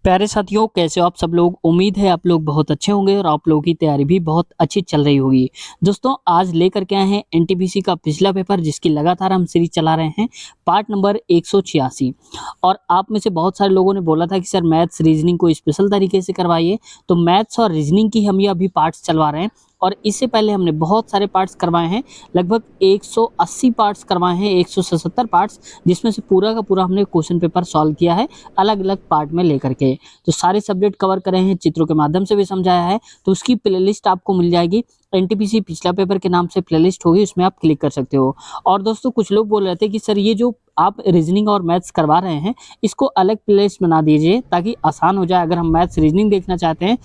प्यारे साथियों, कैसे हो आप सब लोग। उम्मीद है आप लोग बहुत अच्छे होंगे और आप लोगों की तैयारी भी बहुत अच्छी चल रही होगी। दोस्तों, आज लेकर के आए हैं एनटीपीसी का पिछला पेपर, जिसकी लगातार हम सीरीज चला रहे हैं, पार्ट नंबर 186। और आप में से बहुत सारे लोगों ने बोला था कि सर मैथ्स रीजनिंग को स्पेशल तरीके से करवाइए। तो मैथ्स और रीजनिंग की हम ये अभी पार्ट्स चलवा रहे हैं और इससे पहले हमने बहुत सारे पार्ट्स करवाए हैं, लगभग 180 पार्ट्स करवाए हैं, 177 पार्ट्स, जिसमें से पूरा का पूरा हमने क्वेश्चन पेपर सॉल्व किया है अलग अलग पार्ट में लेकर के। तो सारे सब्जेक्ट कवर करे हैं, चित्रों के माध्यम से भी समझाया है। तो उसकी प्लेलिस्ट आपको मिल जाएगी, एनटीपीसी पिछला पेपर के नाम से प्लेलिस्ट होगी, उसमें आप क्लिक कर सकते हो। और दोस्तों, कुछ लोग बोल रहे थे कि सर ये जो आप रीजनिंग और मैथ्स करवा रहे हैं, इसको अलग प्लेलिस्ट बना दीजिए ताकि आसान हो जाए। अगर हम मैथ्स रीजनिंग देखना चाहते हैं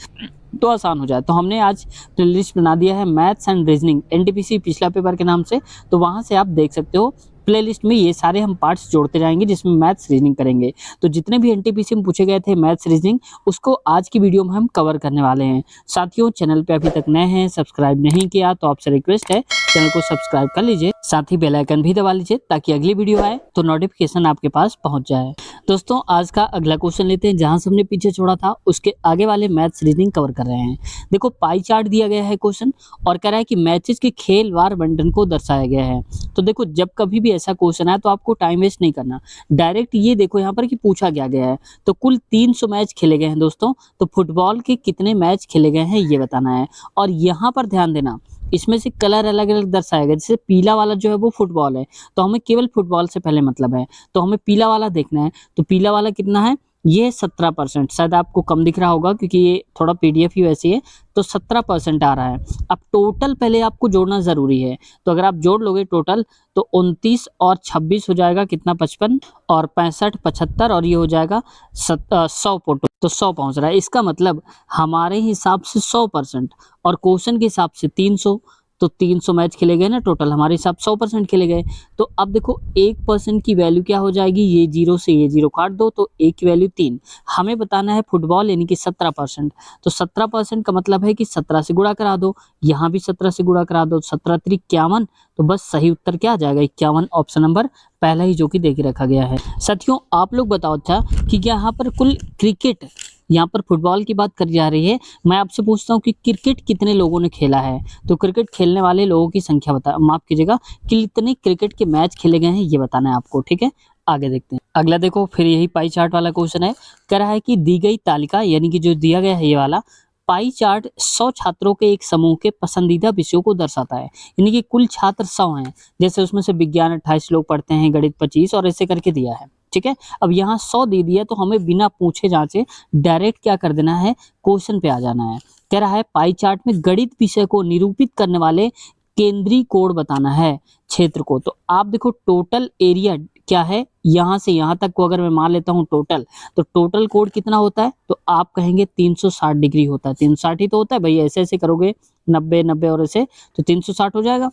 तो आसान हो जाए। तो हमने आज प्लेलिस्ट बना दिया है मैथ्स एंड रीजनिंग, एनटीपीसी पिछला पेपर के नाम से। तो वहां से आप देख सकते हो, प्लेलिस्ट में ये सारे हम पार्ट्स जोड़ते जाएंगे जिसमें मैथ्स रीजनिंग करेंगे। तो जितने भी एनटीपीसी में पूछे गए थे मैथ्स रीजनिंग, उसको आज की वीडियो में हम कवर करने वाले हैं। साथियों, चैनल पे अभी तक नए हैं, सब्सक्राइब नहीं किया तो आपसे रिक्वेस्ट है चैनल को सब्सक्राइब कर लीजिए, साथ ही बेल आइकन भी दबा लीजिए ताकि अगली वीडियो आए तो नोटिफिकेशन आपके पास पहुंच जाए। दोस्तों, आज का अगला क्वेश्चन लेते हैं, जहां से हमने पीछे छोड़ा था उसके आगे वाले मैथ्स रीजनिंग कवर कर रहे हैं। देखो, पाई चार्ट दिया गया है क्वेश्चन और कह रहा है कि मैचेस के खेलवार बंटन को दर्शाया गया है। तो देखो, जब कभी भी ऐसा क्वेश्चन आए तो आपको टाइम वेस्ट नहीं करना, डायरेक्ट ये देखो यहाँ पर कि पूछा क्या गया है। तो कुल 300 मैच खेले गए हैं दोस्तों। तो फुटबॉल के कितने मैच खेले गए हैं ये बताना है। और यहाँ पर ध्यान देना, इसमें से कलर अलग अलग दर्शाया गया। जैसे पीला वाला जो है वो फुटबॉल है, तो हमें केवल फुटबॉल से पहले मतलब है, तो हमें पीला वाला देखना है। तो पीला वाला कितना है, ये 17%। शायद आपको कम दिख रहा होगा क्योंकि ये थोड़ा पीडीएफ ही वैसी है। तो 17% आ रहा है। अब टोटल पहले आपको जोड़ना जरूरी है। तो अगर आप जोड़ लोगे टोटल, तो 29 और 26 हो जाएगा कितना, 55 और 65 75, और ये हो जाएगा 100 फोटो। तो 100 पहुंच रहा है। इसका मतलब हमारे हिसाब से 100% और क्वेश्चन के हिसाब से 300। तो 300 मैच खेले गए ना टोटल, हमारे हिसाब 100% खेले गए। तो अब देखो 1% की वैल्यू क्या हो जाएगी, ये जीरो से ये जीरो काट दो तो 1 की वैल्यू 3। हमें बताना है फुटबॉल यानी कि 17%। तो 17% का मतलब है कि 17 से गुणा करा दो, यहाँ भी 17 से गुणा करा दो, 17 3 51। तो बस सही उत्तर क्या आ जाएगा, 51, ऑप्शन नंबर पहला ही जो कि दे के रखा गया है। साथियों, आप लोग बताओ अच्छा कि यहाँ पर कुल क्रिकेट, यहाँ पर फुटबॉल की बात करी जा रही है, मैं आपसे पूछता हूँ कि क्रिकेट कितने लोगों ने खेला है। तो क्रिकेट खेलने वाले लोगों की संख्या बता, माफ कीजिएगा, कितने क्रिकेट के मैच खेले गए हैं ये बताना है आपको। ठीक है, आगे देखते हैं। अगला देखो, फिर यही पाई चार्ट वाला क्वेश्चन है। कह रहा है कि दी गई तालिका, यानी कि जो दिया गया है ये वाला पाई चार्ट, 100 छात्रों के एक समूह के पसंदीदा विषयों को दर्शाता है। यानी कि कुल छात्र 100 हैं, जैसे उसमें से विज्ञान 28 लोग पढ़ते हैं, गणित 25, और ऐसे करके दिया है। ठीक है, अब यहाँ 100 दे दिया तो हमें बिना पूछे जांचे डायरेक्ट क्या कर देना है, क्वेश्चन पे आ जाना है। कह रहा है पाई चार्ट में गणित विषय को निरूपित करने वाले केंद्रीय कोण बताना है क्षेत्र को। तो आप देखो टोटल एरिया क्या है, यहाँ से यहाँ तक को अगर मैं मान लेता हूँ टोटल, तो टोटल कोण कितना होता है, तो आप कहेंगे 360 डिग्री होता है। 360 ही तो होता है भाई, ऐसे ऐसे करोगे 90 90 और ऐसे, तो 360 हो जाएगा।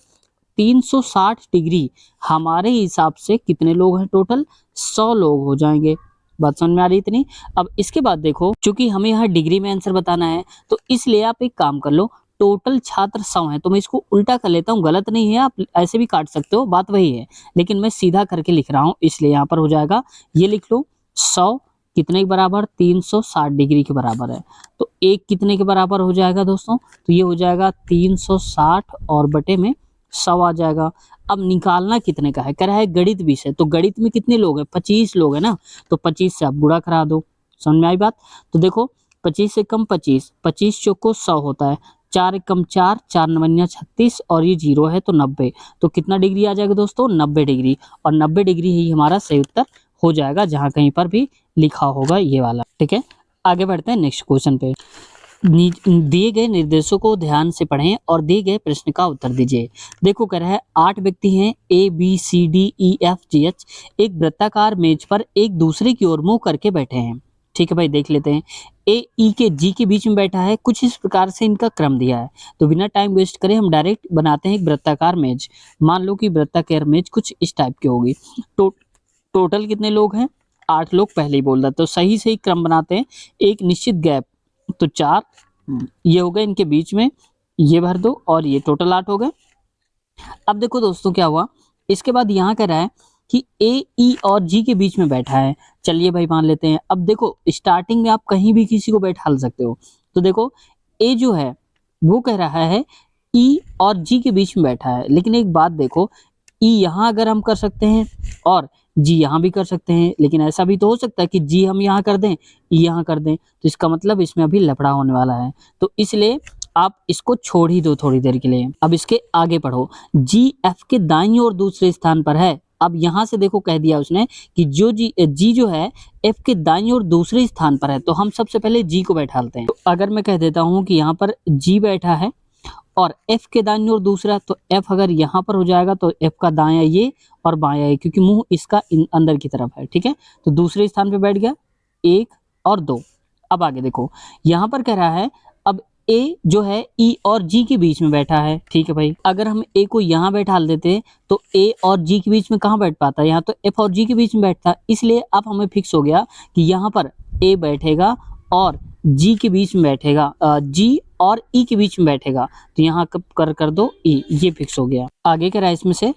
360 डिग्री हमारे हिसाब से कितने लोग हैं टोटल, 100 लोग हो जाएंगे। बात समझ में आ रही इतनी। अब इसके बाद देखो, चूंकि हमें यहाँ डिग्री में आंसर बताना है, तो इसलिए आप एक काम कर लो, टोटल छात्र 100 हैं। तो मैं इसको उल्टा कर लेता हूँ, गलत नहीं है, आप ऐसे भी काट सकते हो, बात वही है, लेकिन मैं सीधा करके लिख रहा हूँ, इसलिए यहाँ पर हो जाएगा, ये लिख लो 100 कितने के बराबर, 360 डिग्री के बराबर है। तो एक कितने के बराबर हो जाएगा दोस्तों, तो ये हो जाएगा 360 और बटे में 100 आ जाएगा। अब निकालना कितने का है, कह रहा है गणित विषय, तो गणित में कितने लोग हैं, 25 लोग हैं ना, तो 25 से आप गुणा करा दो। समझ में आई बात। तो देखो 25 से कम 25, 25 चौको 100 होता है, 4 एकम 4, 4 नवन्या 36, और ये जीरो है तो 90। तो कितना डिग्री आ जाएगा दोस्तों, 90 डिग्री। और 90 डिग्री ही हमारा सही उत्तर हो जाएगा, जहां कहीं पर भी लिखा होगा ये वाला। ठीक है, आगे बढ़ते हैं नेक्स्ट क्वेश्चन पे। दिए गए निर्देशों को ध्यान से पढ़ें और दिए गए प्रश्न का उत्तर दीजिए। देखो कह रहा है 8 व्यक्ति हैं, A B C D E F G H, एक वृत्ताकार मेज पर एक दूसरे की ओर मुंह करके बैठे हैं। ठीक है भाई, देख लेते हैं। ए ई के जी के बीच में बैठा है, कुछ इस प्रकार से इनका क्रम दिया है। तो बिना टाइम वेस्ट करे हम डायरेक्ट बनाते हैं एक वृत्ताकार मेज। मान लो कि वृत्ताकार मेज कुछ इस टाइप की होगी। तो टोटल कितने लोग हैं, 8 लोग, पहले ही बोल रहा, तो सही सही क्रम बनाते हैं, एक निश्चित गैप, तो 4 ये हो गए, इनके बीच में ये भर दो, और ये टोटल 8 हो गए। अब देखो दोस्तों क्या हुआ, इसके बाद यहाँ कह रहा है कि ए, ई और जी के बीच में बैठा है। चलिए भाई मान लेते हैं। अब देखो स्टार्टिंग में आप कहीं भी किसी को बैठा सकते हो। तो देखो ए जो है वो कह रहा है ई और जी के बीच में बैठा है, लेकिन एक बात देखो, ई यहाँ अगर हम कर सकते हैं और जी यहाँ भी कर सकते हैं, लेकिन ऐसा भी तो हो सकता है कि जी हम यहाँ कर दें, ई यहाँ कर दें, तो इसका मतलब इसमें अभी लफड़ा होने वाला है। तो इसलिए आप इसको छोड़ ही दो थोड़ी देर के लिए। अब इसके आगे पढ़ो। जी एफ के दाईं ओर दूसरे स्थान पर है। अब यहाँ से देखो कह दिया उसने कि जो जी जो है एफ के दाईं ओर दूसरे स्थान पर है, तो हम सबसे पहले जी को बैठालते हैं। तो अगर मैं कह देता हूँ कि यहाँ पर जी बैठा है और एफ के दाईं ओर दूसरा, तो एफ अगर यहाँ पर हो जाएगा तो एफ का दायां ये और बायां ये, क्योंकि मुंह इसका अंदर की तरफ है, ठीक है। तो दूसरे स्थान पे बैठ गया 1 और 2। अब आगे देखो यहाँ पर कह रहा है अब ए जो है ई और जी के बीच में बैठा है, ठीक है भाई। अगर हम ए को यहाँ बैठा देते तो ए और जी के बीच में कहाँ बैठ पाता, यहाँ तो एफ और जी के बीच में बैठता, इसलिए अब हमें फिक्स हो गया कि यहाँ पर ए बैठेगा और जी के बीच में बैठेगा, जी और ई के बीच में बैठेगा, तो यहाँ कब कर दो ई, ये फिक्स हो गया। आगे कह रहा है इसमें से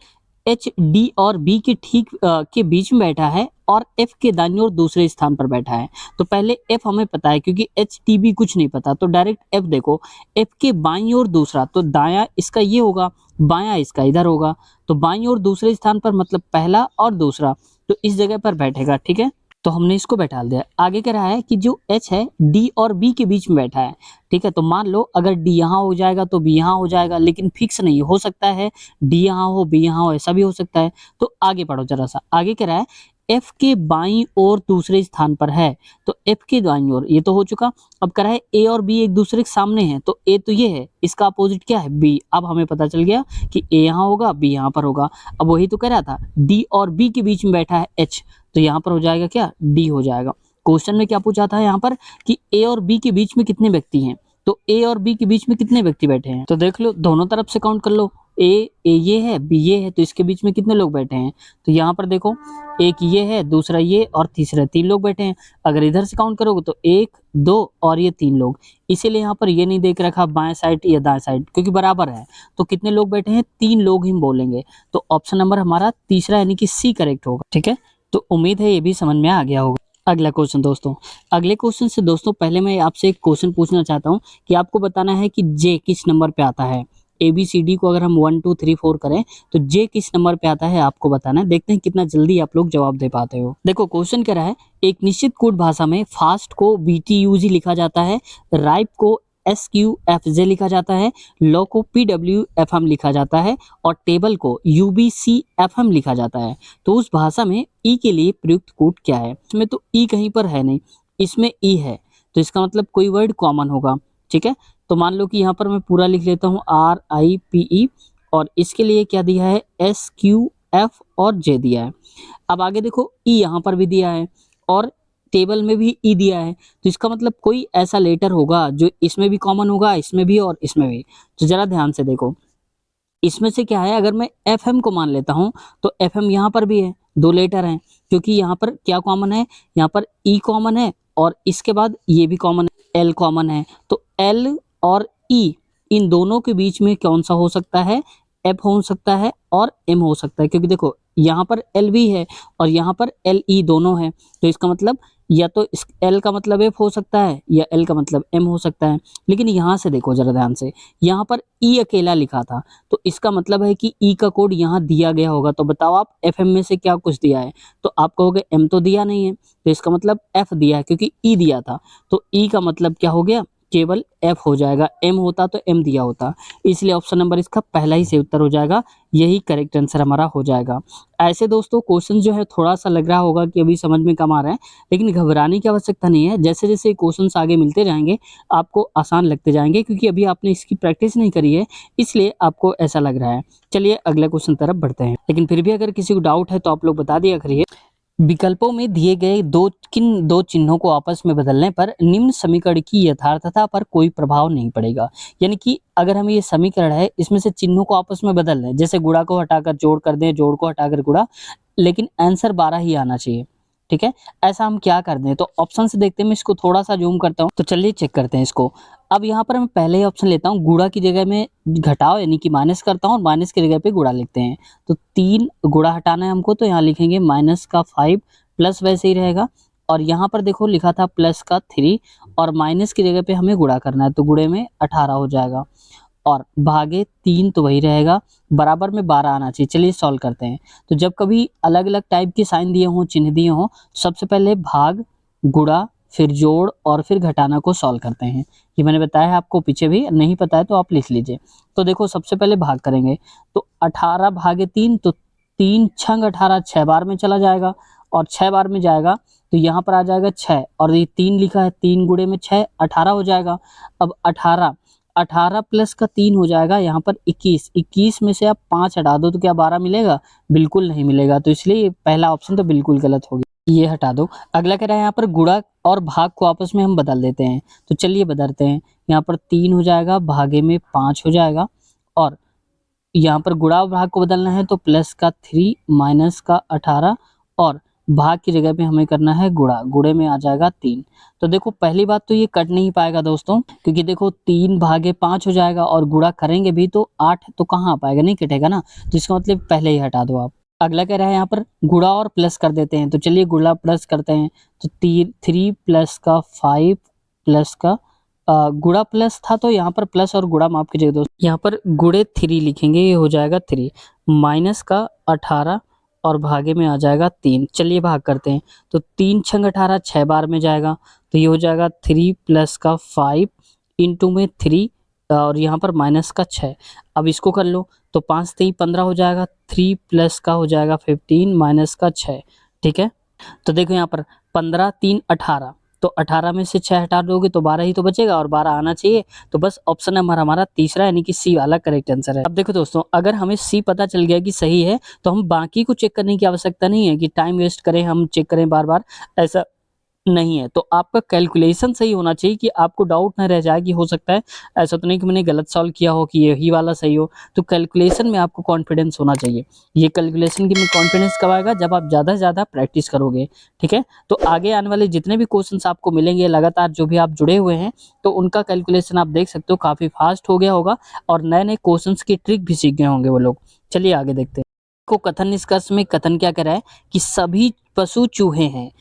एच डी और बी के ठीक के बीच में बैठा है और एफ के दाईं ओर दूसरे स्थान पर बैठा है। तो पहले एफ हमें पता है क्योंकि एच टी बी कुछ नहीं पता, तो डायरेक्ट एफ देखो, एफ के बाईं ओर दूसरा, तो दायां इसका ये होगा, बायां इसका इधर होगा, तो बाईं ओर दूसरे स्थान पर मतलब पहला और दूसरा, तो इस जगह पर बैठेगा, ठीक है। तो हमने इसको बैठा दिया। आगे कह रहा है कि जो एच है डी और बी के बीच में बैठा है, ठीक है। तो मान लो अगर डी यहाँ हो जाएगा तो बी यहाँ हो जाएगा, लेकिन फिक्स नहीं हो सकता है डी यहाँ हो बी यहाँ हो, ऐसा भी हो सकता है। तो आगे पढ़ो जरा सा। आगे कह रहा है एफ के बाईं ओर दूसरे स्थान पर है, तो एफ के दाईं ओर ये तो हो चुका। अब कह रहा है ए और बी एक दूसरे के सामने हैं, तो ए तो ये है, इसका अपोजिट क्या है बी। अब हमें पता चल गया कि ए यहाँ होगा बी यहाँ पर होगा। अब वही तो कह रहा था डी और बी के बीच में बैठा है एच, तो यहाँ पर हो जाएगा क्या डी हो जाएगा। क्वेश्चन में क्या पूछा था यहाँ पर कि ए और बी के बीच में कितने व्यक्ति हैं, तो ए और बी के बीच में कितने व्यक्ति बैठे हैं, तो देख लो दोनों तरफ से काउंट कर लो। ए ये है बी ये है, तो इसके बीच में कितने लोग बैठे हैं, तो यहाँ पर देखो एक ये है दूसरा ये और तीसरा 3 लोग बैठे हैं। अगर इधर से काउंट करोगे तो 1 2 और ये 3 लोग, इसीलिए यहाँ पर ये नहीं देख रखा बाएं साइड या दाएं साइड, क्योंकि बराबर है। तो कितने लोग बैठे हैं 3 लोग ही बोलेंगे, तो ऑप्शन नंबर हमारा तीसरा यानी कि सी करेक्ट होगा, ठीक है। तो उम्मीद है ये भी समझ में आ गया होगा। अगला क्वेश्चन दोस्तों, अगले क्वेश्चन से दोस्तों पहले मैं आपसे एक क्वेश्चन पूछना चाहता हूँ कि आपको बताना है कि जे किस नंबर पे आता है। ए बी सी डी को अगर हम 1 2 3 4 करें तो जे किस नंबर पे आता है आपको बताना है। देखते हैं कितना जल्दी आप लोग जवाब दे पाते हो। देखो क्वेश्चन कह रहा है एक निश्चित कोड भाषा में फास्ट को BTUG लिखा जाता है, राइप को SQFJ लिखा जाता है, लॉ को PWFM लिखा जाता है और टेबल को UBCFM लिखा जाता है। तो उस भाषा में ई के लिए प्रयुक्त कोड क्या है। इसमें तो ई कहीं पर है नहीं, इसमें ई है, तो इसका मतलब कोई वर्ड कॉमन होगा, ठीक है। तो मान लो कि यहाँ पर मैं पूरा लिख लेता हूँ RIPE और इसके लिए क्या दिया है SQF और J दिया है। अब आगे देखो ई यहाँ पर भी दिया है और टेबल में भी ई दिया है, तो इसका मतलब कोई ऐसा लेटर होगा जो इसमें भी कॉमन होगा, इसमें भी और इसमें भी। तो जरा ध्यान से देखो इसमें से क्या है, अगर मैं FM को मान लेता हूँ तो FM यहाँ पर भी है, 2 लेटर हैं, क्योंकि यहाँ पर क्या कॉमन है, यहाँ पर ई कॉमन है और इसके बाद ये भी कॉमन है, एल कॉमन है। तो एल और ई इन दोनों के बीच में कौन सा हो सकता है, एफ हो सकता है और एम हो सकता है, क्योंकि देखो यहाँ पर एल भी है और यहाँ पर एल ई दोनों है। तो इसका मतलब या तो इस एल का मतलब एफ हो सकता है या एल का मतलब एम हो सकता है। लेकिन यहाँ से देखो जरा ध्यान से, यहाँ पर ई अकेला लिखा था, तो इसका मतलब है कि ई का कोड यहाँ दिया गया होगा। तो बताओ आप एफ एम में से क्या कुछ दिया है, तो आप कहोगे एम तो दिया नहीं है, तो इसका मतलब एफ दिया है क्योंकि ई दिया था। तो ई का मतलब क्या हो गया, केवल एफ हो जाएगा, एम होता तो एम दिया होता, इसलिए ऑप्शन नंबर इसका पहला ही सही उत्तर हो जाएगा, यही करेक्ट आंसर हमारा हो जाएगा। ऐसे दोस्तों क्वेश्चन जो है थोड़ा सा लग रहा होगा कि अभी समझ में कम आ रहा है, लेकिन घबराने की आवश्यकता नहीं है। जैसे जैसे क्वेश्चन आगे मिलते जाएंगे आपको आसान लगते जाएंगे, क्योंकि अभी आपने इसकी प्रैक्टिस नहीं करी है, इसलिए आपको ऐसा लग रहा है। चलिए अगले क्वेश्चन तरफ बढ़ते हैं, लेकिन फिर भी अगर किसी को डाउट है तो आप लोग बता दिया करिए। विकल्पों में दिए गए किन दो चिन्हों को आपस में बदलने पर निम्न समीकरण की यथार्थता पर कोई प्रभाव नहीं पड़ेगा। यानी कि अगर हम ये समीकरण है इसमें से चिन्हों को आपस में बदल दें, जैसे गुणा को हटाकर जोड़ कर दें, जोड़ को हटाकर गुणा, लेकिन आंसर 12 ही आना चाहिए, ठीक है। ऐसा हम क्या कर दें, तो ऑप्शन से देखते हैं, मैं इसको थोड़ा सा जूम करता हूँ, तो चलिए चेक करते हैं इसको। अब यहाँ पर मैं पहले ही ऑप्शन लेता हूँ, गुणा की जगह में घटाओ यानी कि माइनस करता हूँ और माइनस की जगह पे गुणा लिखते हैं। तो 3 गुणा हटाना है हमको, तो यहाँ लिखेंगे माइनस का 5 प्लस वैसे ही रहेगा, और यहाँ पर देखो लिखा था प्लस का 3 और माइनस की जगह पे हमें गुणा करना है, तो गुणे में 18 हो जाएगा और भागे 3 तो वही रहेगा, बराबर में 12 आना चाहिए। चलिए सॉल्व करते हैं। तो जब कभी अलग-अलग टाइप के साइन दिए हों, चिन्ह दिए हों, सबसे पहले भाग, गुणा, फिर जोड़ और फिर घटाना को सॉल्व करते हैं। ये मैंने बताया है आपको पीछे भी, नहीं पता है तो आप लिख लीजिए। तो देखो सबसे पहले भाग करेंगे, तो 18 भागे 3, तो 3 छंग 18 6 बार में चला जाएगा और 6 बार में जाएगा तो यहाँ पर आ जाएगा 6 और ये 3 लिखा है, 3 गुणे में 6 18 हो जाएगा। अब 18 प्लस का 3 हो जाएगा यहाँ पर 21, 21 में से आप 5 हटा दो तो क्या 12 मिलेगा? बिल्कुल नहीं मिलेगा, तो इसलिए पहला ऑप्शन तो बिल्कुल गलत हो गया, ये हटा दो। अगला कह रहा है यहाँ पर गुणा और भाग को आपस में हम बदल देते हैं, तो चलिए बदलते हैं। यहाँ पर 3 हो जाएगा, भागे में 5 हो जाएगा और यहाँ पर गुणा और भाग को बदलना है तो प्लस का 3 माइनस का 18 और भाग की जगह पे हमें करना है गुणा, गुणे में आ जाएगा 3। तो देखो पहली बात तो ये कट नहीं पाएगा दोस्तों, क्योंकि देखो 3 भागे 5 हो जाएगा और गुणा करेंगे भी तो 8 तो कहाँ आ पाएगा, नहीं कटेगा ना, तो इसका मतलब पहले ही हटा दो आप। अगला कह रहा है यहाँ पर गुणा और प्लस कर देते हैं, तो चलिए गुणा प्लस करते हैं। तो 3 प्लस का 5 प्लस का गुणा प्लस था तो यहाँ पर प्लस और गुणा माफ कीजिएगा दोस्तों, यहाँ पर गुणे 3 लिखेंगे, ये हो जाएगा 3 माइनस का 18 और भागे में आ जाएगा 3। चलिए भाग करते हैं, तो 3 छंग 18 6 बार में जाएगा, तो ये हो जाएगा 3 प्लस का 5 इंटू में 3 और यहाँ पर माइनस का 6। अब इसको कर लो, तो 5 3 15 हो जाएगा, 3 प्लस का हो जाएगा 15 माइनस का 6, ठीक है। तो देखो यहाँ पर 15 3 18, तो 18 में से 6 हटा दोगे तो 12 ही तो बचेगा और 12 आना चाहिए, तो बस ऑप्शन नंबर हमारा तीसरा यानी कि सी वाला करेक्ट आंसर है। अब देखो दोस्तों, अगर हमें सी पता चल गया कि सही है तो हम बाकी को चेक करने की आवश्यकता नहीं है कि टाइम वेस्ट करें, हम चेक करें बार बार, ऐसा नहीं है। तो आपका कैलकुलेशन सही होना चाहिए कि आपको डाउट ना रह जाए कि हो सकता है ऐसा तो नहीं कि मैंने गलत सॉल्व किया हो कि यही वाला सही हो, तो कैलकुलेशन में आपको कॉन्फिडेंस होना चाहिए। ये कैलकुलेशन की में कॉन्फिडेंस कब आएगा? जब आप ज़्यादा से ज़्यादा प्रैक्टिस करोगे, ठीक है। तो आगे आने वाले जितने भी क्वेश्चंस आपको मिलेंगे लगातार, जो भी आप जुड़े हुए हैं, तो उनका कैलकुलेशन आप देख सकते हो काफ़ी फास्ट हो गया होगा और नए-नए क्वेश्चंस की ट्रिक भी सीख गए होंगे वो लोग। चलिए आगे देखते हैं। को कथन निष्कर्ष में कथन क्या कह रहा है कि सभी पशु चूहे हैं,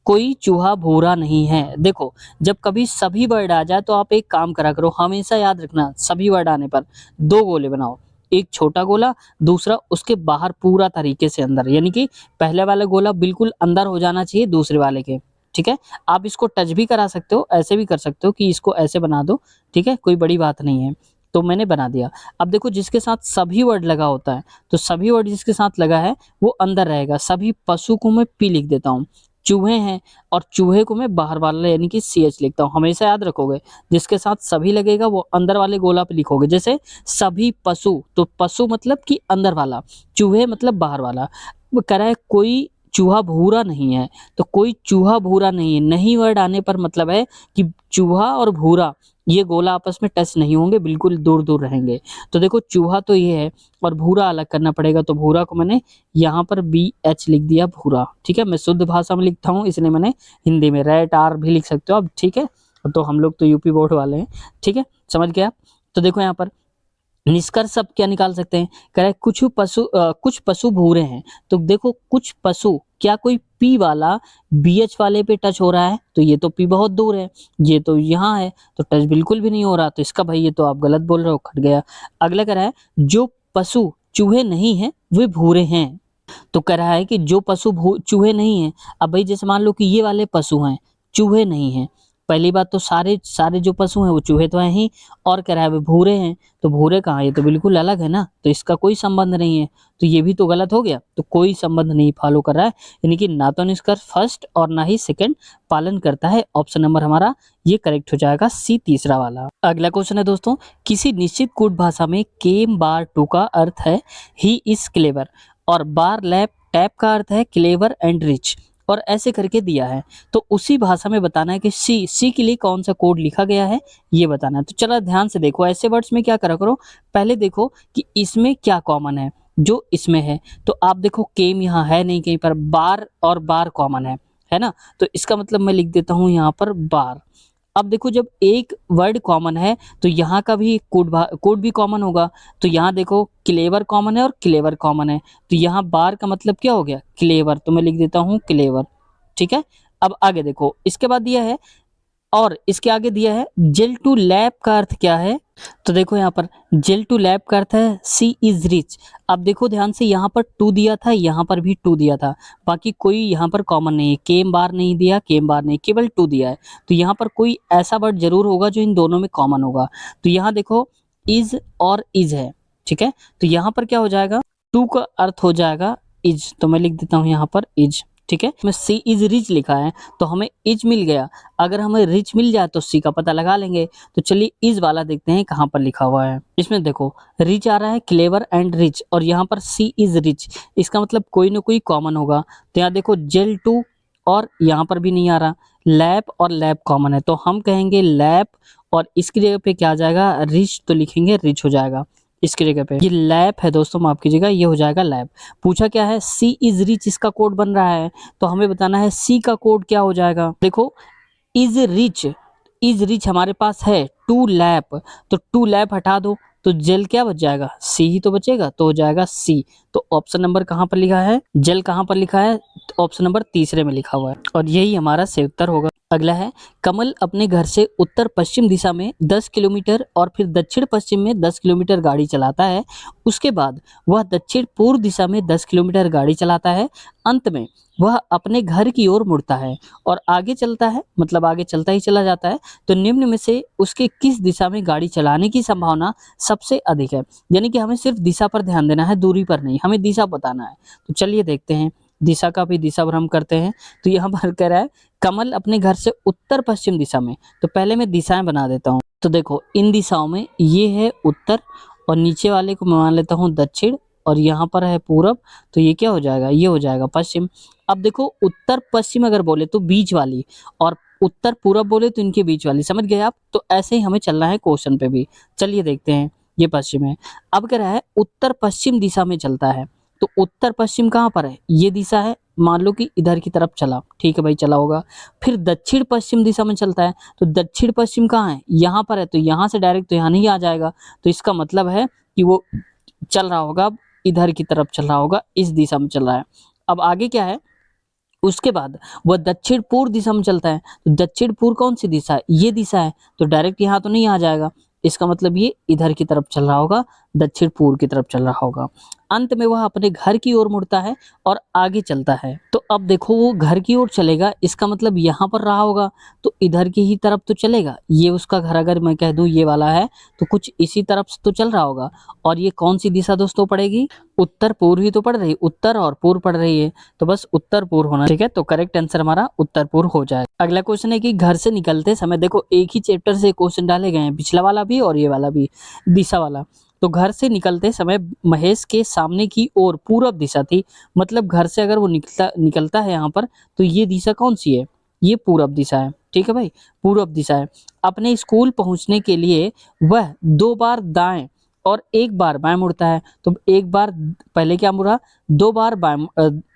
कोई चूहा भूरा नहीं है। देखो जब कभी सभी वर्ड आ जाए तो आप एक काम करा करो, हमेशा याद रखना सभी वर्ड आने पर 2 गोले बनाओ, एक छोटा गोला, दूसरा उसके बाहर पूरा तरीके से अंदर, यानी कि पहले वाला गोला बिल्कुल अंदर हो जाना चाहिए दूसरे वाले के, ठीक है। आप इसको टच भी करा सकते हो, ऐसे भी कर सकते हो कि इसको ऐसे बना दो, ठीक है, कोई बड़ी बात नहीं है। तो मैंने बना दिया। अब देखो जिसके साथ सभी वर्ड लगा होता है, तो सभी वर्ड जिसके साथ लगा है वो अंदर रहेगा। सभी पशु को मैं पी लिख देता हूँ, चूहे हैं और चूहे को मैं बाहर वाला यानी कि सी एच लिखता हूँ। हमेशा याद रखोगे, जिसके साथ सभी लगेगा वो अंदर वाले गोला पे लिखोगे। जैसे सभी पशु, तो पशु मतलब कि अंदर वाला, चूहे मतलब बाहर वाला। वो कह रहा है कोई चूहा भूरा नहीं है, तो कोई चूहा भूरा नहीं है, नहीं वर्ड आने पर मतलब है कि चूहा और भूरा ये गोला आपस में टच नहीं होंगे, बिल्कुल दूर दूर रहेंगे। तो देखो चूहा तो ये है और भूरा अलग करना पड़ेगा, तो भूरा को मैंने यहाँ पर बी एच लिख दिया, भूरा, ठीक है। मैं शुद्ध भाषा में लिखता हूँ इसलिए मैंने हिंदी में रेट आर भी लिख सकते हो अब, ठीक है। तो हम लोग तो यूपी बोर्ड वाले हैं, ठीक है, समझ गए आप। तो देखो यहाँ पर निष्कर्ष अब क्या निकाल सकते हैं, कह रहा है कुछ पशु भूरे हैं, तो देखो कुछ पशु, क्या कोई पी वाला बी एच वाले पे टच हो रहा है? तो ये तो पी बहुत दूर है, ये तो यहाँ है, तो टच बिल्कुल भी नहीं हो रहा, तो इसका भाई ये तो आप गलत बोल रहे हो, कट गया। अगला कह रहा है जो पशु चूहे नहीं है वे भूरे हैं, तो कह रहा है कि जो पशु चूहे नहीं हैं। अब भाई जैसे मान लो कि ये वाले पशु हैं, चूहे नहीं हैं, पहली बात तो सारे सारे जो पशु हैं वो चूहे तो हैं ही, और कह रहा है वे भूरे हैं, तो भूरे कहाँ, ये तो बिल्कुल अलग है ना, तो इसका कोई संबंध नहीं है, तो ये भी तो गलत हो गया। तो कोई संबंध नहीं फॉलो कर रहा है, यानी कि ना तो निष्कर्ष फर्स्ट और ना ही सेकंड पालन करता है। ऑप्शन नंबर हमारा ये करेक्ट हो जाएगा, सी तीसरा वाला। अगला क्वेश्चन है दोस्तों, किसी निश्चित कूट भाषा में केम बार टू का अर्थ है ही इज क्लेवर और बार लैप टैप का अर्थ है क्लेवर एंड रिच, और ऐसे करके दिया है, तो उसी भाषा में बताना है कि सी के लिए कौन सा कोड लिखा गया है, ये बताना है। तो चलो ध्यान से देखो, ऐसे वर्ड्स में क्या करा करो, पहले देखो कि इसमें क्या कॉमन है, जो इसमें है, तो आप देखो केम यहाँ है नहीं कहीं पर, बार और बार कॉमन है, है ना। तो इसका मतलब मैं लिख देता हूँ यहाँ पर बार। अब देखो जब एक वर्ड कॉमन है तो यहाँ का भी कोड भी कॉमन होगा। तो यहाँ देखो क्लेवर कॉमन है और क्लेवर कॉमन है, तो यहाँ बार का मतलब क्या हो गया, क्लेवर, तो मैं लिख देता हूँ क्लेवर। ठीक है। अब आगे देखो इसके बाद दिया है, और इसके आगे दिया है जेल टू लैब का अर्थ क्या है। तो देखो यहाँ पर जेल टू लैब का अर्थ है सी इज रिच। अब देखो ध्यान से, यहाँ पर टू दिया था, यहाँ पर भी टू दिया था, बाकी कोई यहाँ पर कॉमन नहीं है, केम बार नहीं दिया, केम बार नहीं, केवल टू दिया है। तो यहाँ पर कोई ऐसा वर्ड जरूर होगा जो इन दोनों में कॉमन होगा। तो यहाँ देखो इज और इज है। ठीक है। तो यहाँ पर क्या हो जाएगा, टू का अर्थ हो जाएगा इज, तो मैं लिख देता हूँ यहाँ पर इज। ठीक है। मैं सी इज रिच लिखा है तो हमें इज मिल गया, अगर हमें रिच मिल जाए तो सी का पता लगा लेंगे। तो चलिए इज वाला देखते हैं कहाँ पर लिखा हुआ है। इसमें देखो रिच आ रहा है, क्लेवर एंड रिच, और यहाँ पर सी इज रिच, इसका मतलब कोई ना कोई कॉमन होगा। तो यहाँ देखो जेल टू, और यहाँ पर भी नहीं आ रहा, लैप और लैप कॉमन है, तो हम कहेंगे लैप, और इसकी जगह पे क्या आ जाएगा, रिच, तो लिखेंगे रिच हो जाएगा इसकी जगह पे। ये लैप है दोस्तों, माफ कीजिएगा, ये हो जाएगा लैप। पूछा क्या है, सी इज रिच, इसका कोड बन रहा है, तो हमें बताना है सी का कोड क्या हो जाएगा। देखो इज रिच, इज रिच हमारे पास है टू लैप, तो टू लैप हटा दो तो जेल क्या बच जाएगा, सी ही तो बचेगा, तो हो जाएगा सी। तो ऑप्शन नंबर कहाँ पर लिखा है, जेल कहाँ पर लिखा है, तो ऑप्शन नंबर तीसरे में लिखा हुआ है, और यही हमारा सही उत्तर होगा। अगला है, कमल अपने घर से उत्तर पश्चिम दिशा में 10 किलोमीटर और फिर दक्षिण पश्चिम में 10 किलोमीटर गाड़ी चलाता है। उसके बाद वह दक्षिण पूर्व दिशा में 10 किलोमीटर गाड़ी चलाता है। अंत में वह अपने घर की ओर मुड़ता है और आगे चलता है, मतलब आगे चलता ही चला जाता है। तो निम्न में से उसके किस दिशा में गाड़ी चलाने की संभावना सबसे अधिक है। यानी कि हमें सिर्फ दिशा पर ध्यान देना है, दूरी पर नहीं, हमें दिशा बताना है। तो चलिए देखते हैं, दिशा का भी दिशा भ्रम करते हैं। तो यहाँ पर कह रहा है कमल अपने घर से उत्तर पश्चिम दिशा में, तो पहले मैं दिशाएं बना देता हूँ। तो देखो इन दिशाओं में ये है उत्तर, और नीचे वाले को मैं मान लेता हूँ दक्षिण, और यहाँ पर है पूरब, तो ये क्या हो जाएगा, ये हो जाएगा पश्चिम। अब देखो उत्तर पश्चिम अगर बोले तो बीच वाली, और उत्तर पूरब बोले तो इनके बीच वाली, समझ गए आप। तो ऐसे ही हमें चलना है क्वेश्चन पे भी। चलिए देखते हैं, ये पश्चिम है। अब कह रहा है उत्तर पश्चिम दिशा में चलता है, तो उत्तर पश्चिम कहाँ पर है, ये दिशा है, मान लो कि इधर की तरफ चला, ठीक है भाई चला होगा। फिर दक्षिण पश्चिम दिशा में चलता है, तो दक्षिण पश्चिम कहाँ है, यहाँ पर है, तो यहाँ से डायरेक्ट तो यहाँ नहीं आ जाएगा। तो इसका मतलब है कि वो चल रहा होगा, इधर की तरफ चल रहा होगा, इस दिशा में चल रहा है। अब आगे क्या है, उसके बाद वह दक्षिण पूर्व दिशा में चलता है, तो दक्षिण पूर्व कौन सी दिशा है, ये दिशा है, तो डायरेक्ट यहाँ तो नहीं आ जाएगा। इसका मतलब ये इधर की तरफ चल रहा होगा, दक्षिण पूर्व की तरफ चल रहा होगा। अंत में वह अपने घर की ओर मुड़ता है और आगे चलता है। तो अब देखो वो घर की ओर चलेगा, इसका मतलब यहाँ पर रहा होगा, तो इधर की ही तरफ तो चलेगा। ये उसका घर अगर मैं कह दूं ये वाला है, तो कुछ इसी तरफ से तो चल रहा होगा। और ये कौन सी दिशा दोस्तों पड़ेगी, उत्तर पूर्व ही तो पड़ रही, उत्तर और पूर्व पड़ रही है, तो बस उत्तर पूर्व होना, ठीक है। तो करेक्ट आंसर हमारा उत्तर पूर्व हो जाएगा। अगला क्वेश्चन है कि घर से निकलते समय, देखो एक ही चैप्टर से क्वेश्चन डाले गए हैं, पिछला वाला भी और ये वाला भी, दिशा वाला। तो घर से निकलते समय महेश के सामने की ओर पूरब दिशा थी, मतलब घर से अगर वो निकलता है यहाँ पर, तो ये दिशा कौन सी है, ये पूरब दिशा है, ठीक है भाई, पूरब दिशा है। अपने स्कूल पहुंचने के लिए वह 2 बार दाएं और 1 बार बाएं मुड़ता है। तो एक बार पहले क्या मुड़ा, 2 बार बाएं,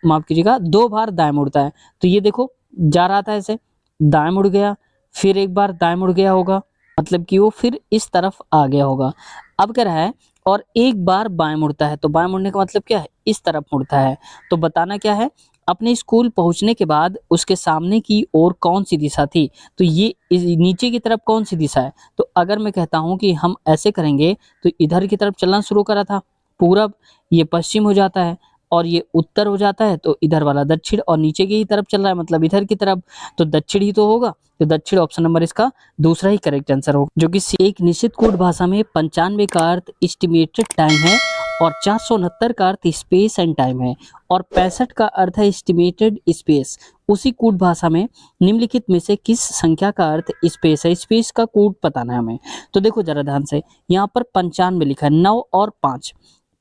माफ कीजिएगा, 2 बार दाएं मुड़ता है। तो ये देखो जा रहा था ऐसे, दाएं मुड़ गया, फिर 1 बार दाएं मुड़ गया होगा, मतलब कि वो फिर इस तरफ आ गया होगा। अब कह रहा है और 1 बार बाएं मुड़ता है, तो बाएं मुड़ने का मतलब क्या है, इस तरफ मुड़ता है। तो बताना क्या है, अपने स्कूल पहुंचने के बाद उसके सामने की ओर कौन सी दिशा थी, तो ये नीचे की तरफ कौन सी दिशा है। तो अगर मैं कहता हूं कि हम ऐसे करेंगे, तो इधर की तरफ चलना शुरू करा था पूरब, ये पश्चिम हो जाता है, और ये उत्तर हो जाता है, तो इधर वाला दक्षिण, और नीचे की ही तरफ चल रहा है मतलब इधर की तरफ, तो दक्षिण ही तो होगा। तो दक्षिण ऑप्शन नंबर इसका दूसरा ही करेक्ट आंसर होगा, जो कि एक निश्चित कोड भाषा में 95 का अर्थ एस्टिमेटेड टाइम है, और 469 का अर्थ स्पेस एंड टाइम है, और 65 का अर्थ है एस्टिमेटेड स्पेस। उसी कूट भाषा में निम्नलिखित में से किस संख्या का अर्थ स्पेस है, स्पेस का कूट बताना है हमें। तो देखो जरा ध्यान से, यहाँ पर 95 लिखा है, 9 और 5,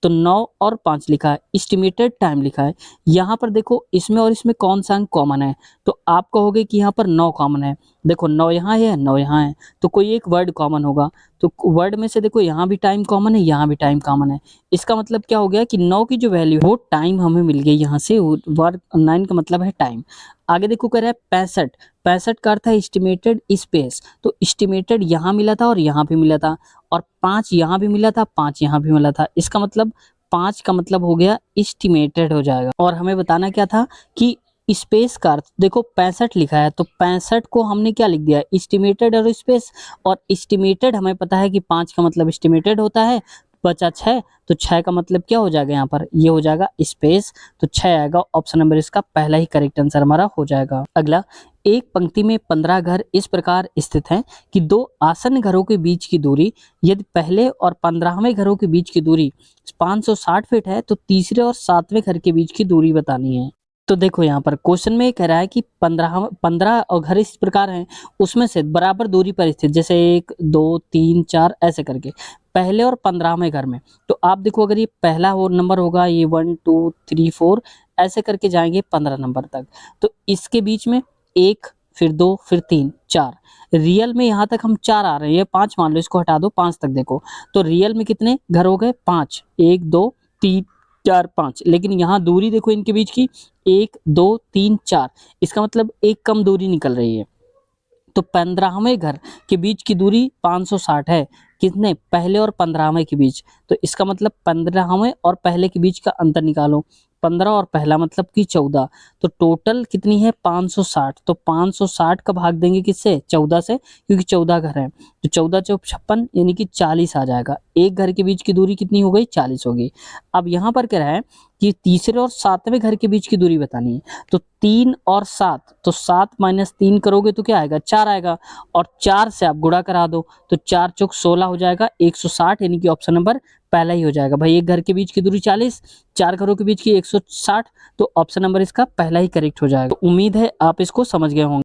तो 9 और 5 लिखा है, एस्टिमेटेड टाइम लिखा है। यहाँ पर देखो इसमें और इसमें कौन सा अंक कॉमन है, तो आप कहोगे कि यहाँ पर 9 कॉमन है। देखो 9 यहाँ है, 9 यहाँ है, तो कोई एक वर्ड कॉमन होगा। तो वर्ड में से देखो यहाँ भी टाइम कॉमन है, यहाँ भी टाइम कॉमन है। इसका मतलब क्या हो गया कि 9 की जो वैल्यू है वो टाइम हमें मिल गई यहाँ से, वर्ड 9 का मतलब है टाइम। आगे देखो कह रहा है 65, 65 का अर्थ है एस्टिमेटेड स्पेस, तो एस्टिमेटेड यहाँ मिला था और यहाँ भी मिला था, और 5 यहाँ भी मिला था, 5 यहाँ भी मिला था। इसका मतलब 5 का मतलब हो गया एस्टिमेटेड हो जाएगा। और हमें बताना क्या था कि स्पेस का अर्थ, देखो 65 लिखा है तो 65 को हमने क्या लिख दिया, एस्टिमेटेड और स्पेस। और एस्टिमेटेड हमें पता है कि 5 का मतलब एस्टिमेटेड होता है, बचा 6, तो 6 का मतलब क्या हो जाएगा यहाँ पर, ये हो जाएगा स्पेस, तो 6 आएगा। ऑप्शन नंबर इसका पहला ही करेक्ट आंसर हमारा हो जाएगा। अगला, एक पंक्ति में 15 घर इस प्रकार स्थित हैं कि दो आसन्न घरों के बीच की दूरी, यदि पहले और 15वें घरों के बीच की दूरी 560 फीट है तो तीसरे और 7वें घर के बीच की दूरी बतानी है। तो देखो यहाँ पर क्वेश्चन में कह रहा है कि 15 और घर इस प्रकार हैं, उसमें से बराबर दूरी पर स्थित, जैसे 1 2 3 4 ऐसे करके पहले और 15वें घर में। तो आप देखो अगर ये पहला वो नंबर होगा, ये 1 2 3 4 ऐसे करके जाएंगे 15 नंबर तक, तो इसके बीच में 1 फिर 2 फिर 3 4, रियल में यहाँ तक हम 4 आ रहे हैं, ये 5 मान लो, इसको हटा दो 5 तक देखो, तो रियल में कितने घर हो गए 5, 1 2 3 4 5, लेकिन यहाँ दूरी देखो इनके बीच की 1 2 3 4, इसका मतलब एक कम दूरी निकल रही है। तो 15वें घर के बीच की दूरी 560 है, कितने, पहले और 15वें के बीच, तो इसका मतलब 15वें और पहले के बीच का अंतर निकालो, 15 और पहला मतलब कि 14, तो टोटल कितनी है 560, तो 560 का भाग देंगे किससे, 14 से, क्योंकि 14 घर हैं, तो 14 चौक 56 यानी कि 40 आ जाएगा। एक घर के बीच की दूरी कितनी हो गई, 40 होगी। अब यहाँ पर क्या है कि तीसरे और 7वें घर के बीच की दूरी बतानी है, तो 3 और 7, तो 7 माइनस 3 करोगे तो क्या आएगा, 4 आएगा, और 4 से आप गुणा करा दो तो 4 चौक 16 हो जाएगा, 160, यानी कि ऑप्शन नंबर पहला ही हो जाएगा। भाई एक घर के बीच की दूरी 40, 4 घरों के बीच की 160, तो ऑप्शन नंबर इसका पहला ही करेक्ट हो जाएगा। तो उम्मीद है आप इसको समझ गए होंगे।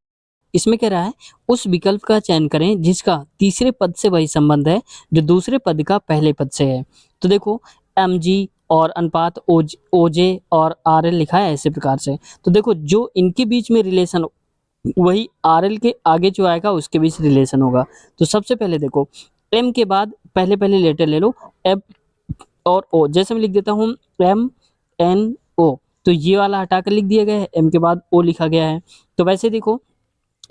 इसमें कह रहा है उस विकल्प का चयन करें जिसका तीसरे पद से वही संबंध है जो दूसरे पद का पहले पद से है। तो देखो mg और अनुपात ओजे और आर एल लिखा है ऐसे प्रकार से, तो देखो जो इनके बीच में रिलेशन, वही आर एल के आगे जो आएगा उसके बीच रिलेशन होगा। तो सबसे पहले देखो एम के बाद पहले पहले लेटर ले लो, एफ और ओ, जैसे मैं लिख देता हूँ एम एन ओ, तो ये वाला हटाकर लिख दिया गया है, एम के बाद ओ लिखा गया है। तो वैसे देखो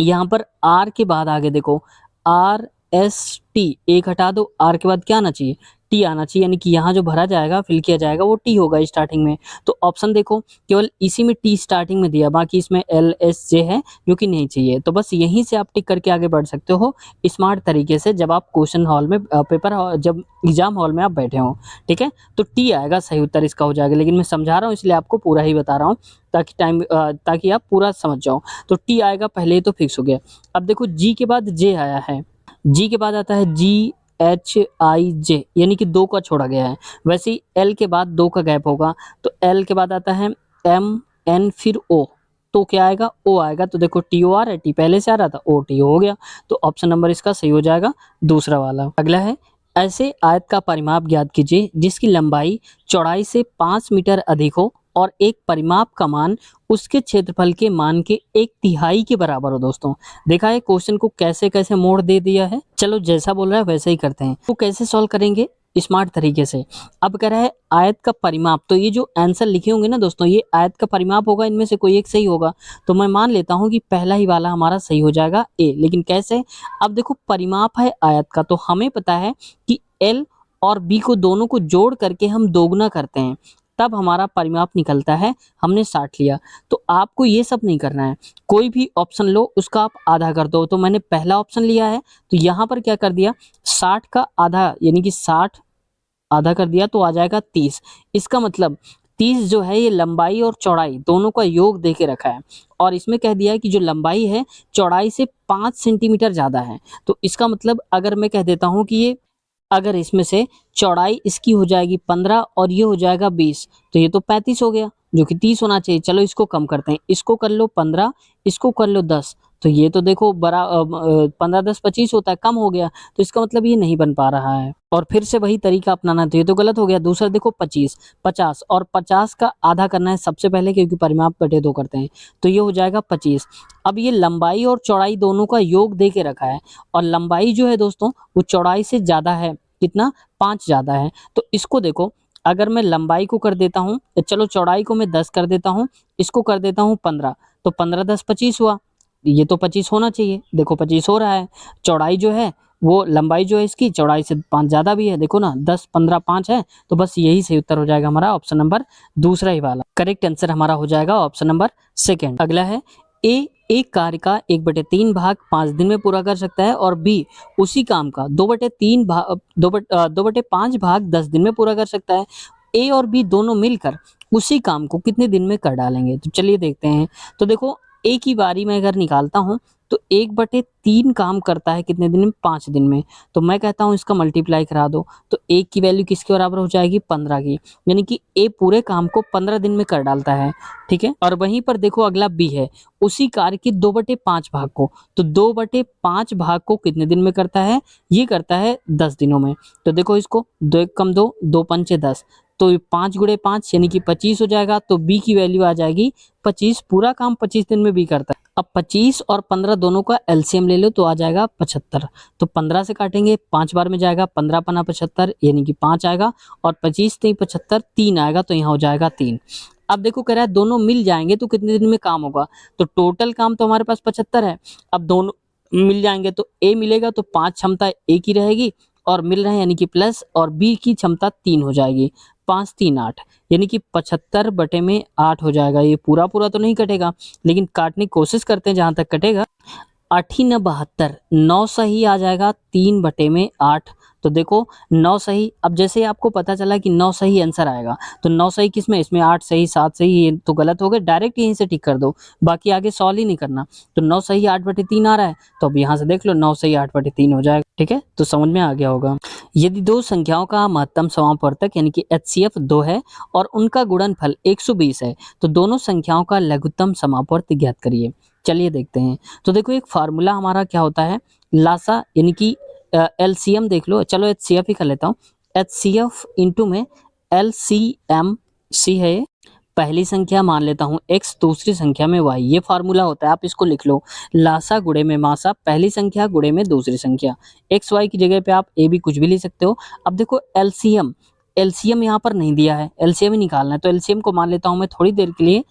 यहाँ पर आर के बाद आगे देखो आर एस टी, एक हटा दो, आर के बाद क्या आना चाहिए, टी आना चाहिए, यानी कि यहाँ जो भरा जाएगा फिल किया जाएगा वो टी होगा स्टार्टिंग में। तो ऑप्शन देखो केवल इसी में टी स्टार्टिंग में दिया, बाकी इसमें एल एस जे है जो कि नहीं चाहिए। तो बस यहीं से आप टिक करके आगे बढ़ सकते हो स्मार्ट तरीके से, जब आप क्वेश्चन हॉल में जब एग्जाम हॉल में आप बैठे हो, ठीक है। तो टी आएगा, सही उत्तर इसका हो जाएगा, लेकिन मैं समझा रहा हूँ इसलिए आपको पूरा ही बता रहा हूँ ताकि आप पूरा समझ जाओ। तो टी आएगा पहले, तो फिक्स हो गया। अब देखो जी के बाद जे आया है, जी के बाद आता है जी एच आई जे, यानी कि 2 का छोड़ा गया है। वैसे ही एल के बाद 2 का गैप होगा, तो एल के बाद आता है एम एन फिर ओ, तो क्या आएगा, ओ आएगा। तो देखो टी ओ आ रहा है, टी पहले से आ रहा था, ओ टी हो गया, तो ऑप्शन नंबर इसका सही हो जाएगा दूसरा वाला। अगला है ऐसे आयत का परिमाप ज्ञात कीजिए जिसकी लंबाई चौड़ाई से 5 मीटर अधिक हो और एक परिमाप का मान उसके क्षेत्रफल के मान के 1/3 के बराबर हो। दोस्तों देखा है क्वेश्चन को कैसे कैसे मोड़ दे दिया है। चलो जैसा बोल रहा है वैसे ही करते हैं। तो कैसे सॉल्व करेंगे, स्मार्ट तरीके से। अब कह रहा है आयत का परिमाप, तो ये जो आंसर लिखे होंगे ना दोस्तों, ये आयत का परिमाप होगा, इनमें से कोई एक सही होगा। तो मैं मान लेता हूँ कि पहला ही वाला हमारा सही हो जाएगा ए, लेकिन कैसे। अब देखो परिमाप है आयत का, तो हमें पता है कि एल और बी को दोनों को जोड़ करके हम दोगुना करते हैं, तब हमारा परिमाप निकलता है। हमने 60 लिया, तो आपको ये सब नहीं करना है, कोई भी ऑप्शन लो उसका आप आधा कर दो। तो मैंने पहला ऑप्शन लिया है, तो यहाँ पर क्या कर दिया, 60 का आधा यानी कि 60 आधा कर दिया तो आ जाएगा 30। इसका मतलब 30 जो है ये लंबाई और चौड़ाई दोनों का योग दे के रखा है, और इसमें कह दिया है कि जो लंबाई है चौड़ाई से 5 सेंटीमीटर ज़्यादा है। तो इसका मतलब अगर मैं कह देता हूँ कि ये, अगर इसमें से चौड़ाई इसकी हो जाएगी 15 और ये हो जाएगा 20, तो ये तो 35 हो गया, जो कि 30 होना चाहिए। चलो इसको कम करते हैं, इसको कर लो 15, इसको कर लो 10, तो ये तो देखो 15 10 25 होता है, कम हो गया, तो इसका मतलब ये नहीं बन पा रहा है। और फिर से वही तरीका अपनाना, तो ये तो गलत हो गया। दूसरा देखो 25 50, और 50 का आधा करना है सबसे पहले, क्योंकि परिमाप बटे 2 करते हैं, तो ये हो जाएगा 25। अब ये लंबाई और चौड़ाई दोनों का योग दे के रखा है, और लंबाई जो है दोस्तों वो चौड़ाई से ज़्यादा है, कितना, 5 ज़्यादा है। तो इसको देखो अगर मैं लंबाई को कर देता हूँ, चलो चौड़ाई को मैं 10 कर देता हूँ, इसको कर देता हूँ 15, तो 15 10 25 हुआ। ये तो 25 होना चाहिए, देखो 25 हो रहा है। चौड़ाई जो है वो लंबाई जो है इसकी चौड़ाई से 5 ज़्यादा भी है, देखो ना 10 15 5 है, तो बस यही सही उत्तर हो जाएगा हमारा ऑप्शन नंबर दूसरा ही वाला। करेक्ट आंसर हमारा हो जाएगा ऑप्शन नंबर सेकंड। अगला है ए एक कार्य का 1/3 भाग 5 दिन में पूरा कर सकता है और बी उसी काम का 2/5 भाग 10 दिन में पूरा कर सकता है। ए और बी दोनों मिलकर उसी काम को कितने दिन में कर डालेंगे? तो चलिए देखते हैं। तो देखो ए की बारी में अगर निकालता हूँ तो 1/3 काम करता है कितने दिन में? 5 दिन में। तो मैं कहता हूँ इसका मल्टीप्लाई करा दो, तो ए की वैल्यू किसके बराबर हो जाएगी? 15 की। यानी कि ए पूरे काम को 15 दिन में कर डालता है, ठीक है। और वहीं पर देखो अगला बी है, उसी कार्य की 2/5 भाग को, तो 2/5 भाग को कितने दिन में करता है? ये करता है 10 दिनों में। तो देखो इसको 2 1 कम 2, 2 पंचे 10, तो 5 गुणे 5 यानी कि 25 हो जाएगा। तो बी की वैल्यू आ जाएगी 25, पूरा काम 25 दिन में बी करता है। अब 25 और 15 दोनों का एलसीएम ले लो तो आ जाएगा 75। तो 15 से काटेंगे, 5 बार में जाएगा, 15 पना 75 यानी कि 5 आएगा, और 25 नहीं 75 3 आएगा, तो यहाँ हो जाएगा 3। अब देखो कह रहा है दोनों मिल जाएंगे तो कितने दिन में काम होगा? तो टोटल काम तो हमारे पास 75 है, अब दोनों मिल जाएंगे तो ए मिलेगा तो 5 क्षमता ए की रहेगी और मिल रहे हैं यानी कि प्लस, और बी की क्षमता 3 हो जाएगी। 5 3 8 यानी कि 75/8 हो जाएगा। ये पूरा पूरा तो नहीं कटेगा, लेकिन काटने की कोशिश करते हैं जहां तक कटेगा। 8 ही 9 72, 9 सही आ जाएगा 3/8। तो देखो 9 सही, अब जैसे ही आपको पता चला कि 9 सही आंसर आएगा, तो 9 सही किसमें? इसमें 8 सही 7 सही, ये तो गलत हो गए, डायरेक्ट यहीं से टिक कर दो, बाकी आगे सॉल्व ही नहीं करना। तो 9 सही 8/3 आ रहा है, तो अब यहाँ से देख लो 9 सही 8/3 हो जाएगा, ठीक है। तो समझ में आ गया होगा। यदि दो संख्याओं का महत्तम समापवर्तक यानी कि एचसीएफ 2 है और उनका गुणनफल 120 है, तो दोनों संख्याओं का लघुत्तम समापवर्त ज्ञात करिए। चलिए देखते हैं। तो देखो एक फार्मूला हमारा क्या होता है, लासा यानी कि एलसीएम देख लो, चलो एचसीएफ ही कर लेता हूँ। एचसीएफ इंटू में एलसीएम, सी है पहली संख्या मान लेता हूँ x, दूसरी संख्या में y, ये फार्मूला होता है, आप इसको लिख लो। लासा गुणे में मासा, पहली संख्या गुणे में दूसरी संख्या, x y की जगह पे आप a भी कुछ भी ले सकते हो। अब देखो एलसीएम, एलसीएम यहाँ पर नहीं दिया है, एलसीएम ही निकालना है, तो एलसीएम को मान लेता हूँ मैं थोड़ी देर के लिए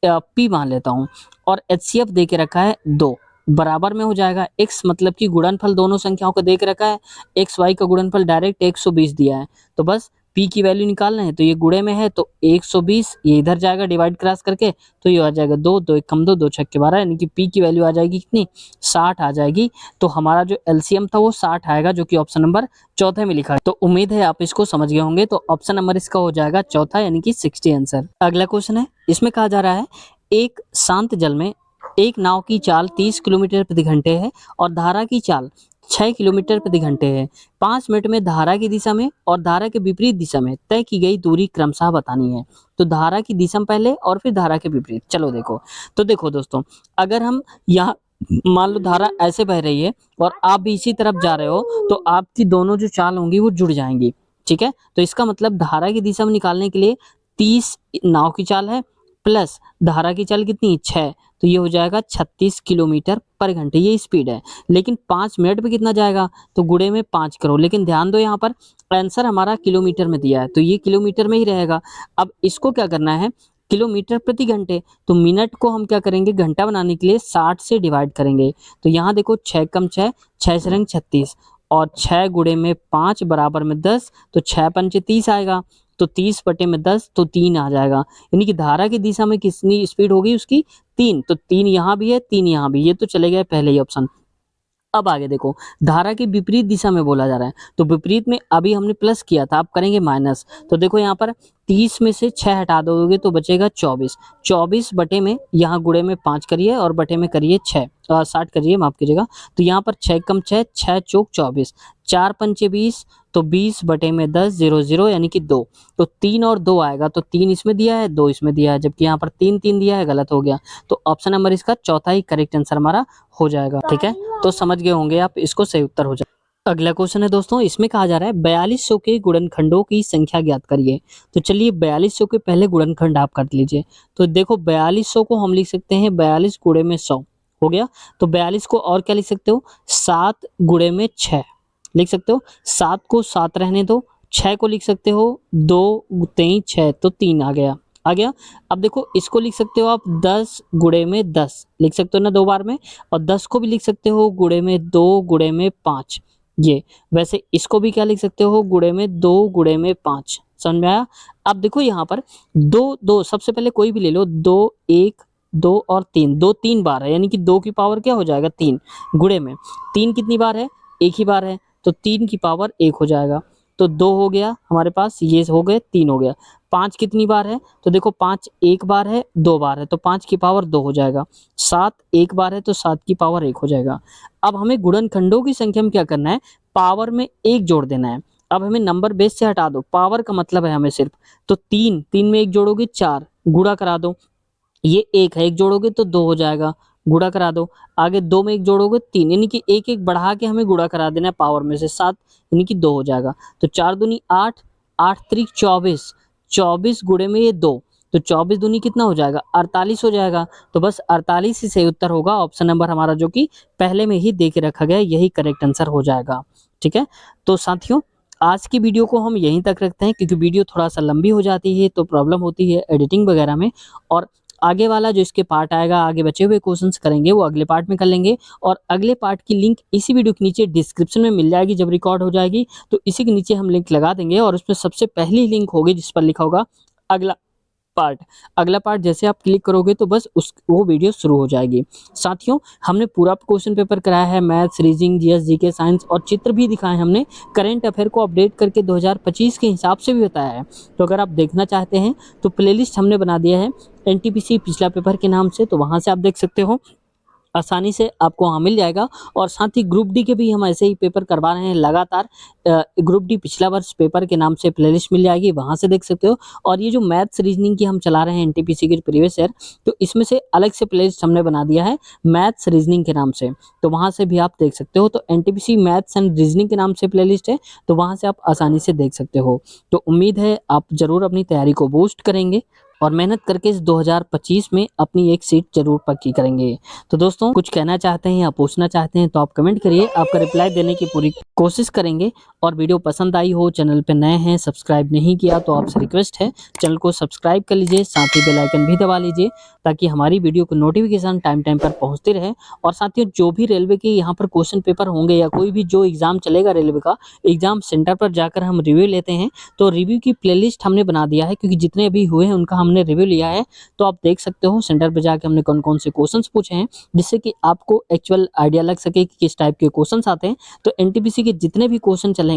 पी मान लेता हूँ, और एचसीएफ दे के रखा है 2, बराबर में हो जाएगा x, मतलब कि गुणनफल दोनों संख्याओं को दे के रखा है, x y का गुणनफल डायरेक्ट 120 दिया है, तो बस p की वैल्यू निकालना है। तो ये गुणे में है तो 120, ये इधर जाएगा डिवाइड क्रॉस करके, तो ये आ जाएगा 2, 2 1 कम 2, 2 6 12, यानी कि p की वैल्यू आ जाएगी कितनी? 60 आ जाएगी। तो हमारा जो एलसीएम था वो 60 आएगा, जो कि ऑप्शन नंबर चौथे में लिखा है। तो उम्मीद है आप इसको समझ गए होंगे। तो ऑप्शन नंबर इसका हो जाएगा चौथा, यानी कि 60 आंसर। अगला क्वेश्चन है, इसमें कहा जा रहा है एक शांत जल में एक नाव की चाल 30 किलोमीटर प्रति घंटे है और धारा की चाल 6 किलोमीटर प्रति घंटे है। 5 मिनट में धारा की दिशा में और धारा के विपरीत दिशा में तय की गई दूरी क्रमशः बतानी है। तो धारा की दिशा में पहले और फिर धारा के विपरीत। चलो देखो, तो देखो दोस्तों, अगर हम यहाँ मान लो धारा ऐसे बह रही है और आप भी इसी तरफ जा रहे हो, तो आपकी दोनों जो चाल होंगी वो जुड़ जाएंगी, ठीक है। तो इसका मतलब धारा की दिशा में निकालने के लिए 30 नाव की चाल है प्लस धारा की चाल कितनी? 6, तो ये हो जाएगा 36 किलोमीटर पर घंटे, ये स्पीड है। लेकिन 5 मिनट में कितना जाएगा? तो गुणे में 5 करो, लेकिन ध्यान दो यहाँ पर आंसर हमारा किलोमीटर में दिया है, तो ये किलोमीटर में ही रहेगा। अब इसको क्या करना है, किलोमीटर प्रति घंटे, तो मिनट को हम क्या करेंगे, घंटा बनाने के लिए 60 से डिवाइड करेंगे। तो यहाँ देखो 6 कम 6, 6 से रंग 36, और 6 गुणे में 5 बराबर में 10, तो 6 पंचे 30 आएगा, तो 30/10 तो 3 आ जाएगा। यानी कि धारा की दिशा में कितनी स्पीड होगी उसकी? 3, तो 3 यहाँ भी है 3 यहाँ भी, ये तो चले गए पहले ही ऑप्शन। अब आगे देखो, धारा की विपरीत दिशा में बोला जा रहा है, तो विपरीत में अभी हमने प्लस किया था, अब करेंगे माइनस। तो देखो यहाँ पर 30 में से 6 हटा दोगे तो बचेगा 24, 24 बटे में यहाँ गुणे में 5 करिए और बटे में करिए 6, 60 करिए, माफ कीजिएगा। तो यहाँ पर 6 कम 6, 6 चौक 24, 4 पंचे 20, तो 20 बटे में 10, 0 0 यानी कि 2, तो 3 और 2 आएगा, तो 3 इसमें दिया है 2 इसमें दिया है, जबकि यहाँ पर 3 3 दिया है, गलत हो गया। तो ऑप्शन नंबर इसका चौथा ही करेक्ट आंसर हमारा हो जाएगा, ठीक है। तो समझ गए होंगे आप, इसको सही उत्तर हो जाए। अगला क्वेश्चन है दोस्तों, इसमें कहा जा रहा है 4200 के गुणनखंडों की संख्या ज्ञात करिए। तो चलिए 4200 के पहले गुणनखंड आप कर लीजिए। तो देखो 4200 को हम लिख सकते हैं 42 गुणे में 100 हो गया। तो 42 को और क्या लिख सकते हो, 7 गुणे में 6 लिख सकते हो। 7 को 7 रहने दो, 6 को लिख सकते हो 2 3 6 तो 3 आ गया। अब देखो इसको लिख सकते हो आप 10 गुणे में 10 लिख सकते हो ना 2 बार में, और 10 को भी लिख सकते हो गुणे में 2 गुणे में 5 ये। वैसे इसको भी क्या लिख सकते हो गुणे में 2 गुणे में 5। समझ में आया? अब देखो यहाँ पर 2 2 सबसे पहले कोई भी ले लो, 2 1 2 और 3, 2 3 बार है, यानी कि 2 की पावर क्या हो जाएगा 3 गुणे में 3 कितनी बार है? एक ही बार है, तो 3 की पावर 1 हो जाएगा। तो 2 हो गया हमारे पास, ये हो गए 3 हो गया। 5 कितनी बार है? तो देखो 5 एक बार है 2 बार है, तो 5 की पावर 2 हो जाएगा। 7 एक बार है तो 7 की पावर 1 हो जाएगा। अब हमें गुणनखंडों की संख्या में क्या करना है? पावर में 1 जोड़ देना है। अब हमें नंबर बेस से हटा दो, पावर का मतलब है हमें सिर्फ, तो 3 3 में 1 जोड़ोगे 4, गुणा करा दो, ये 1 है 1 जोड़ोगे तो 2 हो जाएगा, गुणा करा दो। आगे 2 में 1 जोड़ोगे 3, यानी कि 1 1 बढ़ा के हमें गुणा करा देना है पावर में से 7, यानी कि 2 हो जाएगा। तो 4 दूनी 8, 8 त्रिक 24, 24 गुणे में ये 2, तो 24 दूनी कितना हो जाएगा? 48 हो जाएगा। तो बस 48 ही सही उत्तर होगा, ऑप्शन नंबर हमारा जो कि पहले में ही दे के रखा गया है, यही करेक्ट आंसर हो जाएगा। ठीक है, तो साथियों आज की वीडियो को हम यहीं तक रखते हैं, क्योंकि वीडियो थोड़ा सा लंबी हो जाती है तो प्रॉब्लम होती है एडिटिंग वगैरह में। और आगे वाला जो इसके पार्ट आएगा, आगे बचे हुए क्वेश्चंस करेंगे, वो अगले पार्ट में कर लेंगे। और अगले पार्ट की लिंक इसी वीडियो के नीचे डिस्क्रिप्शन में मिल जाएगी, जब रिकॉर्ड हो जाएगी तो इसी के नीचे हम लिंक लगा देंगे, और उसमें सबसे पहली लिंक होगी जिस पर लिखा होगा अगला पार्ट। अगला पार्ट जैसे आप क्लिक करोगे तो बस उस वो वीडियो शुरू हो जाएगी। साथियों हमने पूरा क्वेश्चन पेपर कराया है, maths, reasoning, GS, GK, science, और चित्र भी दिखाए हैं हमने। करंट अफेयर को अपडेट करके 2025 के हिसाब से भी बताया है। तो अगर आप देखना चाहते हैं तो प्लेलिस्ट हमने बना दिया है एनटीपीसी पिछला पेपर के नाम से, तो वहां से आप देख सकते हो, आसानी से आपको वहाँ मिल जाएगा। और साथ ही ग्रुप डी के भी हम ऐसे ही पेपर करवा रहे हैं लगातार। ग्रुप डी पिछला वर्ष पेपर के नाम से प्लेलिस्ट मिल जाएगी, वहाँ से देख सकते हो। और ये जो मैथ्स रीजनिंग की हम चला रहे हैं एनटीपीसी के प्रीवियस ईयर, तो इसमें से अलग से प्लेलिस्ट हमने बना दिया है मैथ्स रीजनिंग के नाम से, तो वहाँ से भी आप देख सकते हो। तो एनटीपीसी मैथ्स एंड रीजनिंग के नाम से प्लेलिस्ट है, तो वहाँ से आप आसानी से देख सकते हो। तो उम्मीद है आप जरूर अपनी तैयारी को बूस्ट करेंगे और मेहनत करके इस 2025 में अपनी एक सीट जरूर पक्की करेंगे। तो दोस्तों कुछ कहना चाहते हैं या पूछना चाहते हैं तो आप कमेंट करिए, आपका रिप्लाई देने की पूरी कोशिश करेंगे। और वीडियो पसंद आई हो, चैनल पे नए हैं, सब्सक्राइब नहीं किया तो आपसे रिक्वेस्ट है चैनल को सब्सक्राइब कर लीजिए, साथ ही बेल आइकन भी दबा लीजिए, ताकि हमारी वीडियो को नोटिफिकेशन टाइम टाइम पर पहुंचती रहे। और साथियों जो भी रेलवे के यहाँ पर क्वेश्चन पेपर होंगे या कोई भी जो एग्जाम चलेगा रेलवे का, एग्जाम सेंटर पर जाकर हम रिव्यू लेते हैं, तो रिव्यू की प्लेलिस्ट हमने बना दिया है, क्योंकि जितने अभी हुए हैं उनका हमने रिव्यू लिया है। तो आप देख सकते हो सेंटर पे जाके हमने कौन कौन से क्वेश्चंस पूछे हैं, जिससे कि आपको एक्चुअल आइडिया लग सके कि किस टाइप के क्वेश्चंस आते हैं। तो एनटीपीसी के जितने भी क्वेश्चन चलेंगे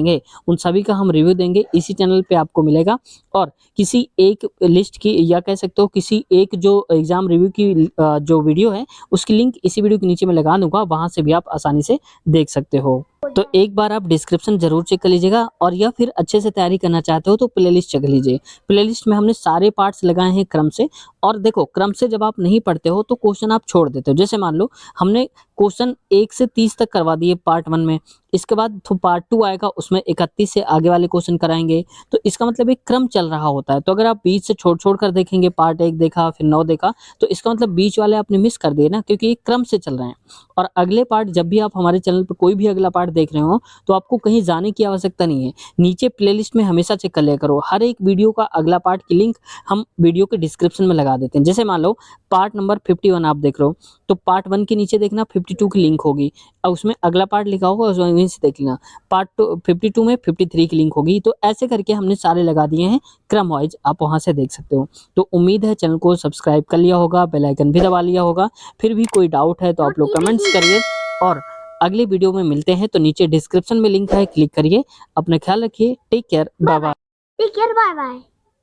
उन सभी का हम रिव्यू देंगे, इसी चैनल पे आपको मिलेगा। और किसी एक लिस्ट की, या कह सकते हो किसी एक जो एग्जाम रिव्यू की जो वीडियो है, उसकी लिंक इसी वीडियो के नीचे मैं लगा दूंगा, वहां से भी आप आसानी से देख सकते हो। तो एक बार आप डिस्क्रिप्शन जरूर चेक कर लीजिएगा, और या फिर अच्छे से तैयारी करना चाहते हो तो प्लेलिस्ट चेक लीजिए। प्लेलिस्ट में हमने सारे पार्ट्स लगाए हैं क्रम से। और देखो क्रम से जब आप नहीं पढ़ते हो तो क्वेश्चन आप छोड़ देते हो। जैसे मान लो हमने क्वेश्चन 1 से 30 तक करवा दिए पार्ट 1 में, इसके बाद पार्ट 2 आएगा, उसमें 31 से आगे वाले क्वेश्चन कराएंगे। तो इसका मतलब एक क्रम चल रहा होता है। तो अगर आप बीच से छोड़ छोड़ कर देखेंगे, पार्ट 1 देखा फिर 9 देखा, तो इसका मतलब बीच वाले आपने मिस कर दिए ना, क्योंकि ये क्रम से चल रहे हैं। और अगले पार्ट जब भी आप हमारे चैनल पर कोई भी अगला पार्ट देख रहे हो, तो आपको कहीं जाने की आवश्यकता नहीं है, नीचे प्लेलिस्ट में हमेशा चेक कर लिया करो। हर एक वीडियो का अगला पार्ट की लिंक हम वीडियो के डिस्क्रिप्शन में लगा देते हैं। जैसे मान लो पार्ट नंबर 51 आप देख रहे हो, तो पार्ट 1 के नीचे देखना 52 की लिंक होगी, और उसमें अगला पार्ट लिखा होगा, उसमें वहीं से देख लेना। पार्ट 52 में 53 की लिंक होगी। तो ऐसे करके हमने सारे लगा दिए हैं क्रम वाइज, आप वहां से देख सकते हो। तो उम्मीद है चैनल को सब्सक्राइब कर लिया होगा, बेल आइकन भी दबा लिया होगा। फिर भी कोई डाउट है तो आप लोग कमेंट्स करिए, और अगले वीडियो में मिलते हैं। तो नीचे डिस्क्रिप्शन में लिंक है, क्लिक करिए। अपना ख्याल रखिए, take care, bye bye. Take care, bye bye.